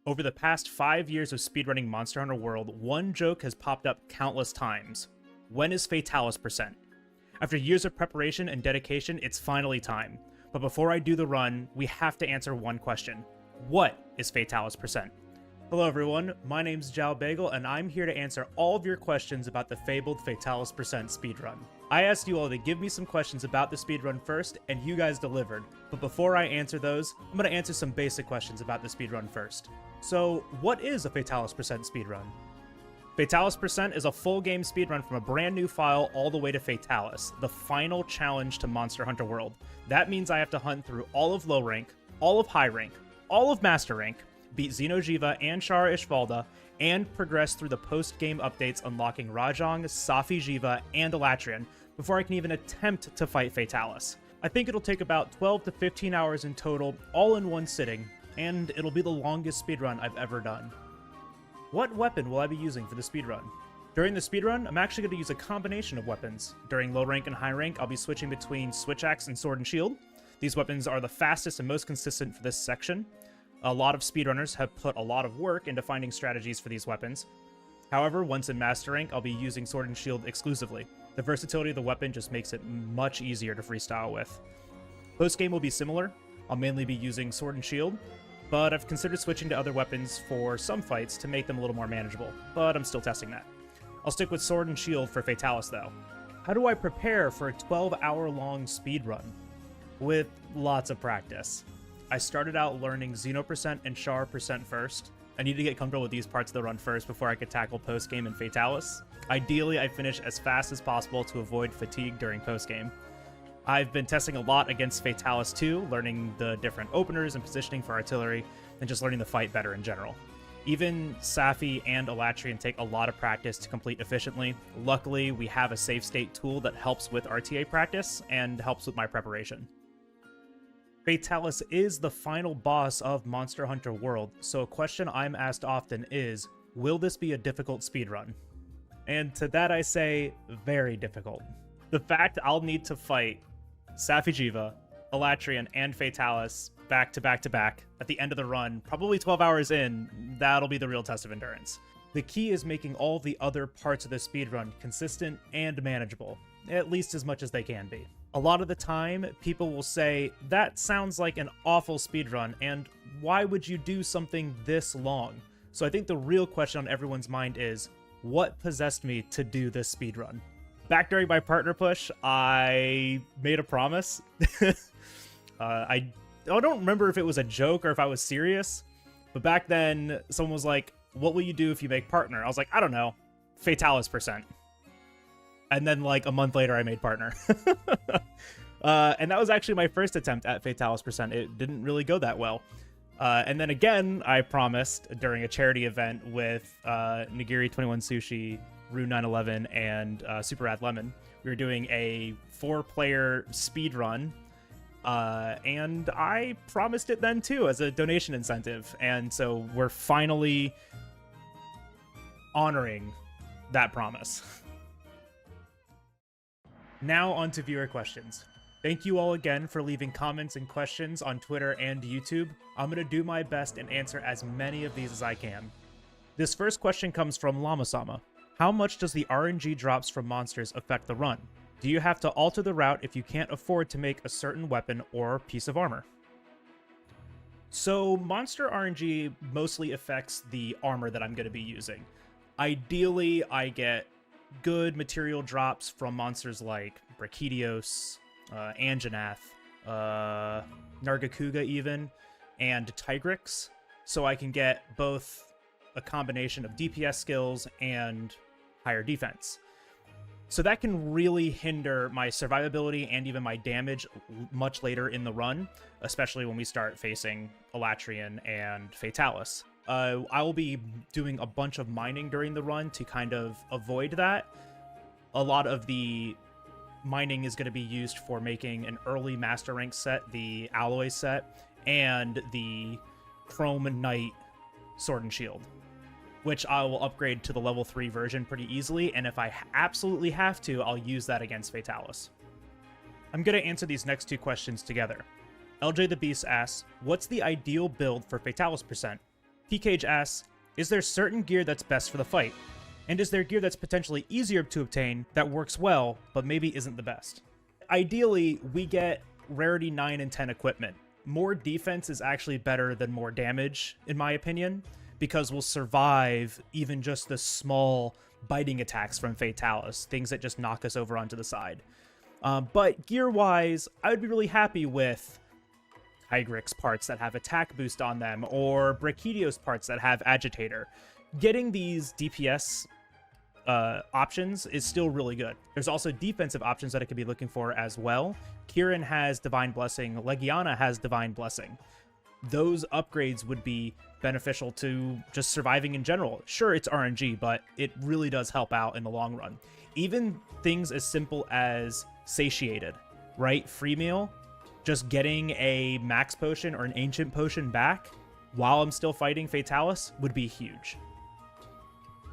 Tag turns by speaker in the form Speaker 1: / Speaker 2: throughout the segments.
Speaker 1: Over the past 5 years of speedrunning Monster Hunter World, one joke has popped up countless times. When is Fatalis percent? After years of preparation and dedication, it's finally time. But before I do the run, we have to answer one question. What is Fatalis percent? Hello everyone, my name's JalBagel, and I'm here to answer all of your questions about the fabled Fatalis percent speedrun. I asked you all to give me some questions about the speedrun first, and you guys delivered. But before I answer those, I'm going to answer some basic questions about the speedrun first. So, what is a Fatalis percent speedrun? Fatalis percent is a full game speedrun from a brand new file all the way to Fatalis, the final challenge to Monster Hunter World. That means I have to hunt through all of low rank, all of high rank, all of master rank, beat Xeno'jiiva and Shara Ishvalda, and progress through the post-game updates unlocking Rajang, Safi-Jiiva, and Alatreon before I can even attempt to fight Fatalis. I think it'll take about 12 to 15 hours in total, all in one sitting, and it'll be the longest speedrun I've ever done. What weapon will I be using for the speedrun? During the speedrun, I'm actually going to use a combination of weapons. During low rank and high rank, I'll be switching between Switch Axe and Sword and Shield. These weapons are the fastest and most consistent for this section. A lot of speedrunners have put a lot of work into finding strategies for these weapons. However, once in Master Rank, I'll be using Sword and Shield exclusively. The versatility of the weapon just makes it much easier to freestyle with. Post-game will be similar. I'll mainly be using Sword and Shield, but I've considered switching to other weapons for some fights to make them a little more manageable, but I'm still testing that. I'll stick with Sword and Shield for Fatalis though. How do I prepare for a 12-hour-long speedrun? With lots of practice. I started out learning Xeno percent and Char percent first. I need to get comfortable with these parts of the run first before I could tackle post-game and Fatalis. Ideally, I finish as fast as possible to avoid fatigue during post-game. I've been testing a lot against Fatalis too, learning the different openers and positioning for artillery, and just learning the fight better in general. Even Safi and Alatreon take a lot of practice to complete efficiently. Luckily, we have a save state tool that helps with RTA practice and helps with my preparation. Fatalis is the final boss of Monster Hunter World, so a question I'm asked often is, will this be a difficult speedrun? And to that I say, very difficult. The fact I'll need to fight Safi-Jiiva, Alatreon, and Fatalis back to back to back at the end of the run, probably 12 hours in, that'll be the real test of endurance. The key is making all the other parts of the speedrun consistent and manageable, at least as much as they can be. A lot of the time, people will say, that sounds like an awful speedrun, and why would you do something this long? So I think the real question on everyone's mind is, what possessed me to do this speedrun? Back during my partner push, I made a promise. I don't remember if it was a joke or if I was serious, but back then, someone was like, what will you do if you make partner? I was like, I don't know, Fatalis percent. And then, like, a month later, I made partner. And that was actually my first attempt at Fatalis percent. It didn't really go that well. And then again, I promised during a charity event with Nigiri 21 Sushi, Rue 911, and Super Rad Lemon. We were doing a 4-player speed run. And I promised it then, too, as a donation incentive. And so we're finally honoring that promise. Now on to viewer questions. Thank you all again for leaving comments and questions on Twitter and YouTube. I'm going to do my best and answer as many of these as I can. This first question comes from Lama-sama. How much does the RNG drops from monsters affect the run? Do you have to alter the route if you can't afford to make a certain weapon or piece of armor? So monster RNG mostly affects the armor that I'm going to be using. Ideally, I get good material drops from monsters like Brachydios, Anjanath, Nargacuga even, and Tigrex, so I can get both a combination of DPS skills and higher defense. So that can really hinder my survivability and even my damage much later in the run, especially when we start facing Alatreon and Fatalis. I will be doing a bunch of mining during the run to kind of avoid that. A lot of the mining is going to be used for making an early Master Rank set, the Alloy set, and the Chrome Knight Sword and Shield, which I will upgrade to the level 3 version pretty easily, and if I absolutely have to, I'll use that against Fatalis. I'm going to answer these next two questions together. LJ the Beast asks, what's the ideal build for Fatalis percent? PKage asks, is there certain gear that's best for the fight? And is there gear that's potentially easier to obtain that works well, but maybe isn't the best? Ideally, we get rarity 9 and 10 equipment. More defense is actually better than more damage, in my opinion, because we'll survive even just the small biting attacks from Fatalis, things that just knock us over onto the side. But gear-wise, I would be really happy with Tigrex parts that have attack boost on them, or Brachiodos parts that have Agitator. Getting these DPS options is still really good. There's also defensive options that I could be looking for as well. Kieran has Divine Blessing, Legiana has Divine Blessing. Those upgrades would be beneficial to just surviving in general. Sure, it's RNG, but it really does help out in the long run. Even things as simple as Satiated, right? Free meal, just getting a max potion or an ancient potion back while I'm still fighting Fatalis would be huge.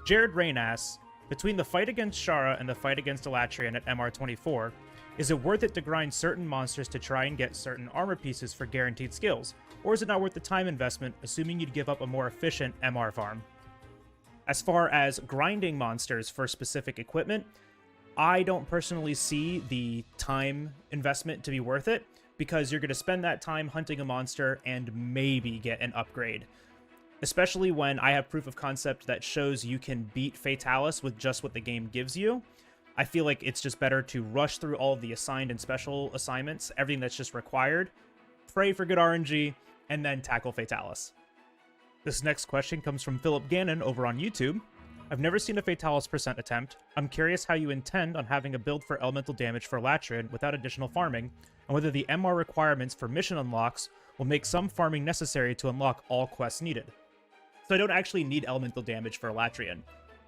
Speaker 1: Jared Rain asks, between the fight against Shara and the fight against Alatreon at MR24, is it worth it to grind certain monsters to try and get certain armor pieces for guaranteed skills? Or is it not worth the time investment, assuming you'd give up a more efficient MR farm? As far as grinding monsters for specific equipment, I don't personally see the time investment to be worth it, because you're going to spend that time hunting a monster and maybe get an upgrade. Especially when I have proof of concept that shows you can beat Fatalis with just what the game gives you. I feel like it's just better to rush through all of the assigned and special assignments, everything that's just required, pray for good RNG, and then tackle Fatalis. This next question comes from Philip Gannon over on YouTube. I've never seen a Fatalis percent attempt. I'm curious how you intend on having a build for elemental damage for Alatreon without additional farming, and whether the MR requirements for mission unlocks will make some farming necessary to unlock all quests needed. So I don't actually need elemental damage for Alatreon.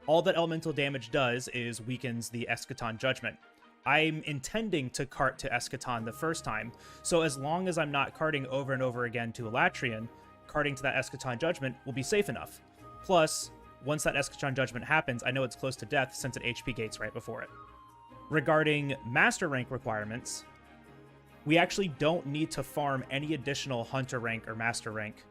Speaker 1: All that elemental damage does is weakens the Eschaton Judgment. I'm intending to cart to Eschaton the first time, so as long as I'm not carting over and over again to Alatreon, carting to that Eschaton Judgment will be safe enough. Plus, once that Eschaton Judgment happens, I know it's close to death since it HP gates right before it. Regarding Master Rank requirements, we actually don't need to farm any additional Hunter Rank or Master Rank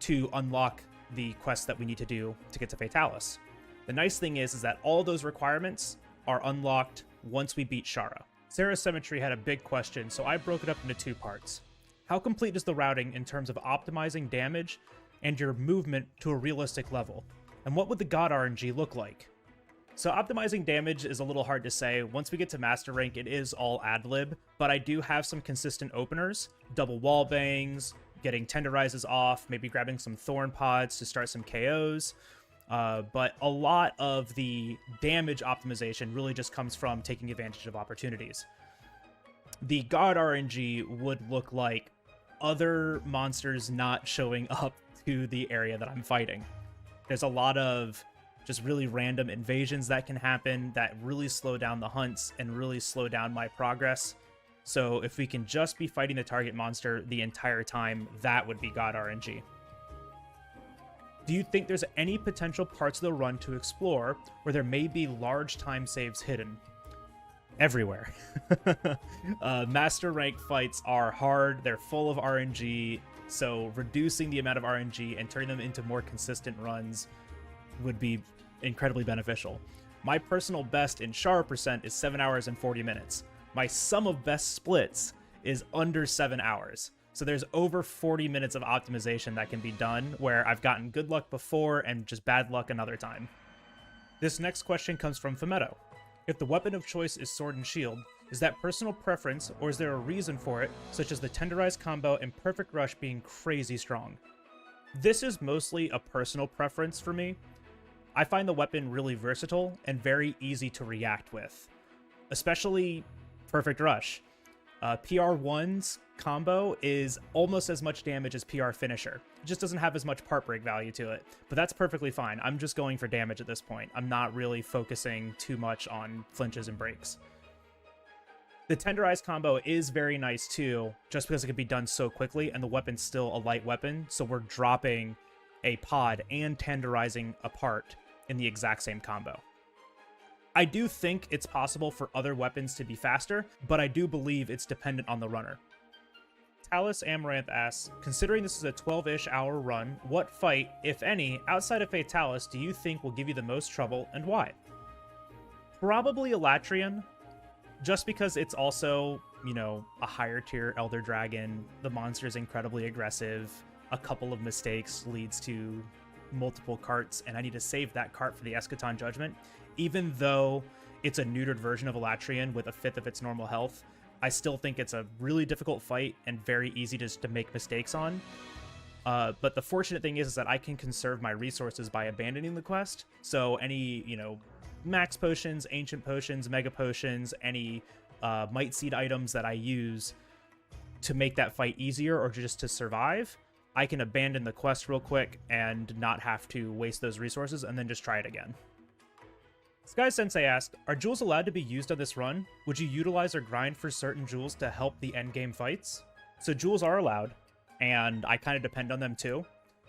Speaker 1: to unlock the quests that we need to do to get to Fatalis. The nice thing is that all those requirements are unlocked once we beat Shara. Sarah Symmetry had a big question, so I broke it up into two parts. How complete is the routing in terms of optimizing damage and your movement to a realistic level? And what would the God RNG look like? So optimizing damage is a little hard to say. Once we get to Master Rank, it is all ad-lib, but I do have some consistent openers, double wall bangs, getting tenderizes off, maybe grabbing some thorn pods to start some KOs. But a lot of the damage optimization really just comes from taking advantage of opportunities. The God RNG would look like other monsters not showing up to the area that I'm fighting. There's a lot of just really random invasions that can happen that really slow down the hunts and really slow down my progress. So if we can just be fighting the target monster the entire time, that would be God RNG. Do you think there's any potential parts of the run to explore where there may be large time saves hidden? Everywhere. Master rank fights are hard, they're full of RNG, so reducing the amount of RNG and turning them into more consistent runs would be incredibly beneficial. My personal best in Shara percent is 7 hours and 40 minutes. My sum of best splits is under 7 hours. So there's over 40 minutes of optimization that can be done where I've gotten good luck before and just bad luck another time. This next question comes from Fumetto. If the weapon of choice is sword and shield, is that personal preference or is there a reason for it, such as the tenderized combo and perfect rush being crazy strong? This is mostly a personal preference for me. I find the weapon really versatile and very easy to react with, especially perfect rush. PR1's combo is almost as much damage as PR finisher. It just doesn't have as much part break value to it, but that's perfectly fine. I'm just going for damage at this point. I'm not really focusing too much on flinches and breaks. The tenderized combo is very nice too, just because it can be done so quickly and the weapon's still a light weapon, so we're dropping a pod and tenderizing a part in the exact same combo. I do think it's possible for other weapons to be faster, but I do believe it's dependent on the runner. Fatalis Amaranth asks, considering this is a 12-ish hour run, what fight, if any, outside of Fatalis do you think will give you the most trouble and why? Probably Alatreon, just because it's also, you know, a higher tier Elder Dragon. The monster is incredibly aggressive. A couple of mistakes leads to multiple carts, and I need to save that cart for the Eschaton Judgment. Even though it's a neutered version of Alatreon with a fifth of its normal health, I still think it's a really difficult fight and very easy to make mistakes on. But the fortunate thing is that I can conserve my resources by abandoning the quest. So any, you know, max potions, ancient potions, mega potions, any might seed items that I use to make that fight easier or just to survive, I can abandon the quest real quick and not have to waste those resources and then just try it again. Sky Sensei asked, are jewels allowed to be used on this run? Would you utilize or grind for certain jewels to help the endgame fights? So jewels are allowed, and I kind of depend on them too,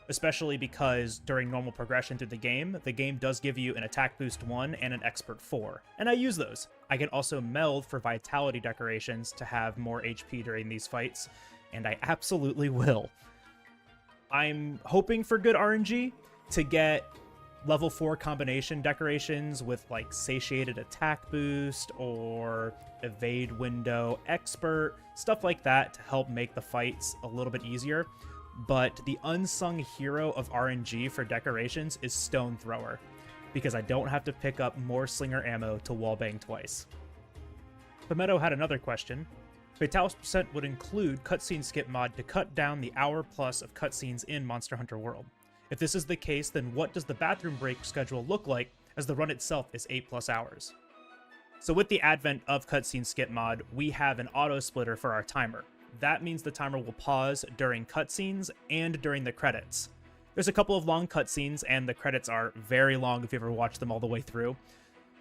Speaker 1: especially because during normal progression through the game does give you an attack boost 1 and an expert 4, and I use those. I can also meld for vitality decorations to have more HP during these fights, and I absolutely will. I'm hoping for good RNG to get level 4 combination decorations with like satiated attack boost or evade window expert, stuff like that to help make the fights a little bit easier. But the unsung hero of RNG for decorations is Stone Thrower, because I don't have to pick up more slinger ammo to wallbang twice. Pimetto had another question. Fatalis % would include cutscene skip mod to cut down the hour plus of cutscenes in Monster Hunter World. If this is the case, then what does the bathroom break schedule look like, as the run itself is 8+ hours? So with the advent of cutscene skip mod, we have an auto splitter for our timer. That means the timer will pause during cutscenes and during the credits. There's a couple of long cutscenes, and the credits are very long if you ever watch them all the way through.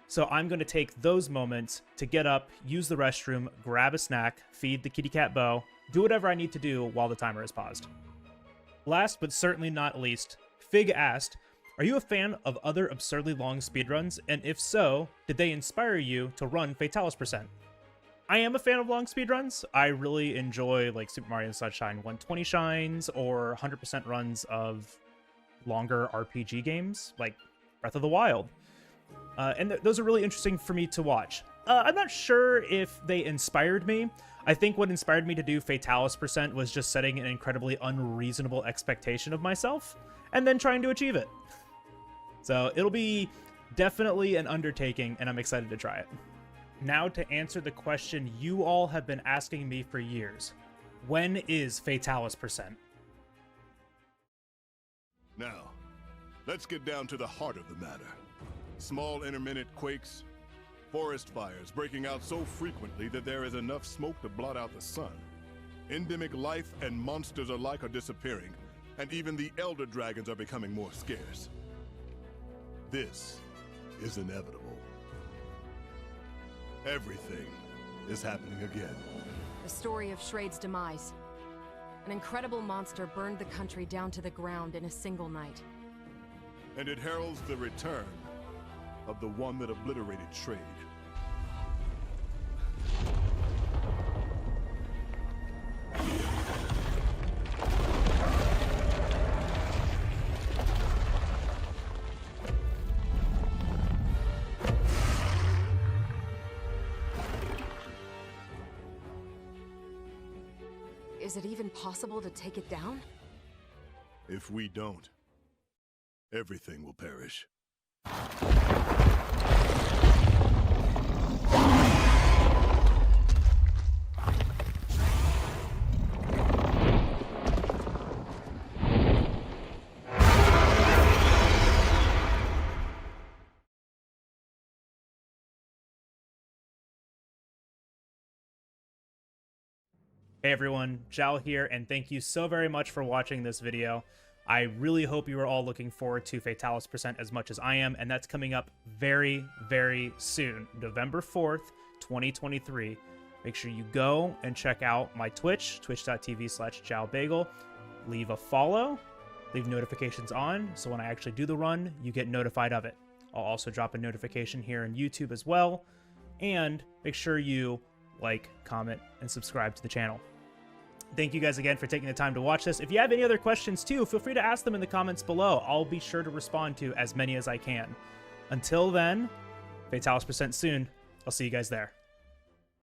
Speaker 1: So I'm going to take those moments to get up, use the restroom, grab a snack, feed the kitty cat Bo, do whatever I need to do while the timer is paused. Last but certainly not least, Fig asked, are you a fan of other absurdly long speedruns, and if so, did they inspire you to run Fatalis %? I am a fan of long speedruns. I really enjoy like Super Mario Sunshine 120 shines or 100% runs of longer RPG games like Breath of the Wild. And those are really interesting for me to watch. I'm not sure if they inspired me. I think what inspired me to do Fatalis % was just setting an incredibly unreasonable expectation of myself and then trying to achieve it. So it'll be definitely an undertaking, and I'm excited to try it. Now to answer the question you all have been asking me for years. When is Fatalis %?
Speaker 2: Now, let's get down to the heart of the matter. Small intermittent quakes, forest fires breaking out so frequently that there is enough smoke to blot out the sun. Endemic life and monsters alike are disappearing, and even the elder dragons are becoming more scarce. This is inevitable. Everything is happening again.
Speaker 3: The story of Shrade's demise. An incredible monster burned the country down to the ground in a single night.
Speaker 2: And it heralds the return of the one that obliterated Shrade.
Speaker 3: Is it even possible to take it down?
Speaker 2: If we don't, everything will perish.
Speaker 1: Hey everyone, Jal here, and thank you so very much for watching this video. I really hope you are all looking forward to Fatalis % as much as I am, and that's coming up very, very soon, November 4th, 2023. Make sure you go and check out my Twitch, twitch.tv/JalBagel. Leave a follow, leave notifications on, so when I actually do the run, you get notified of it. I'll also drop a notification here on YouTube as well, and make sure you like, comment, and subscribe to the channel. Thank you guys again for taking the time to watch this. If you have any other questions too, feel free to ask them in the comments below. I'll be sure to respond to as many as I can. Until then, Fatalis% soon. I'll see you guys there.